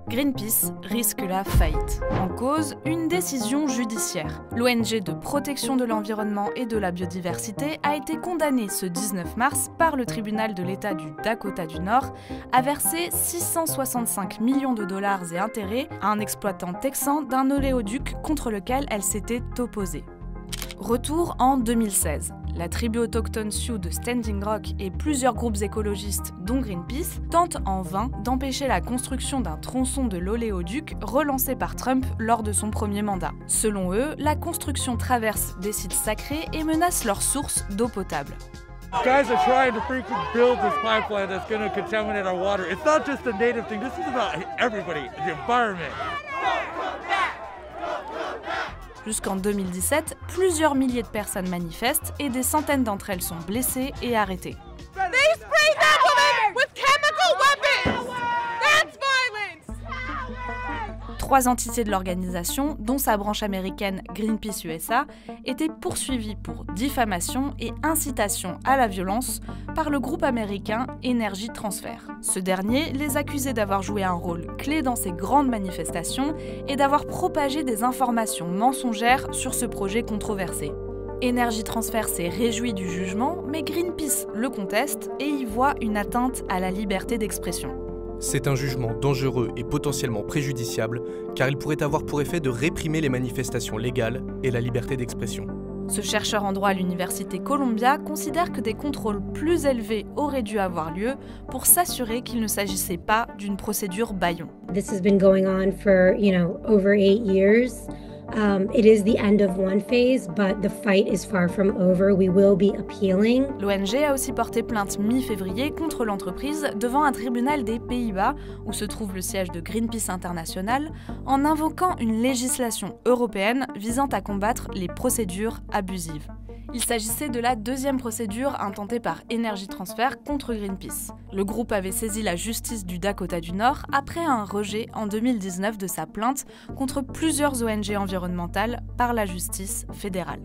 Greenpeace risque la faillite. En cause, une décision judiciaire. L'ONG de protection de l'environnement et de la biodiversité a été condamnée ce 19 mars par le tribunal de l'État du Dakota du Nord à verser 665 millions de dollars et intérêts à un exploitant texan d'un oléoduc contre lequel elle s'était opposée. Retour en 2016. La tribu autochtone Sioux de Standing Rock et plusieurs groupes écologistes, dont Greenpeace, tentent en vain d'empêcher la construction d'un tronçon de l'oléoduc relancé par Trump lors de son premier mandat. Selon eux, la construction traverse des sites sacrés et menace leurs sources d'eau potable. Guys are trying to freaking build this pipeline that's going to contaminate our water. It's not just a native thing. This is about everybody, the environment. Jusqu'en 2017, plusieurs milliers de personnes manifestent et des centaines d'entre elles sont blessées et arrêtées. Trois entités de l'organisation, dont sa branche américaine Greenpeace USA, étaient poursuivies pour diffamation et incitation à la violence par le groupe américain Energy Transfer. Ce dernier les accusait d'avoir joué un rôle clé dans ces grandes manifestations et d'avoir propagé des informations mensongères sur ce projet controversé. Energy Transfer s'est réjoui du jugement, mais Greenpeace le conteste et y voit une atteinte à la liberté d'expression. C'est un jugement dangereux et potentiellement préjudiciable, car il pourrait avoir pour effet de réprimer les manifestations légales et la liberté d'expression. Ce chercheur en droit à l'université Columbia considère que des contrôles plus élevés auraient dû avoir lieu pour s'assurer qu'il ne s'agissait pas d'une procédure bâillon. This has been going on for, over 8 years. It is the end of one phase, but the fight is far from over. We will be appealing. L'ONG a aussi porté plainte mi-février contre l'entreprise devant un tribunal des Pays-Bas, où se trouve le siège de Greenpeace International, en invoquant une législation européenne visant à combattre les procédures abusives. Il s'agissait de la deuxième procédure intentée par Energy Transfer contre Greenpeace. Le groupe avait saisi la justice du Dakota du Nord après un rejet en 2019 de sa plainte contre plusieurs ONG environnementales par la justice fédérale.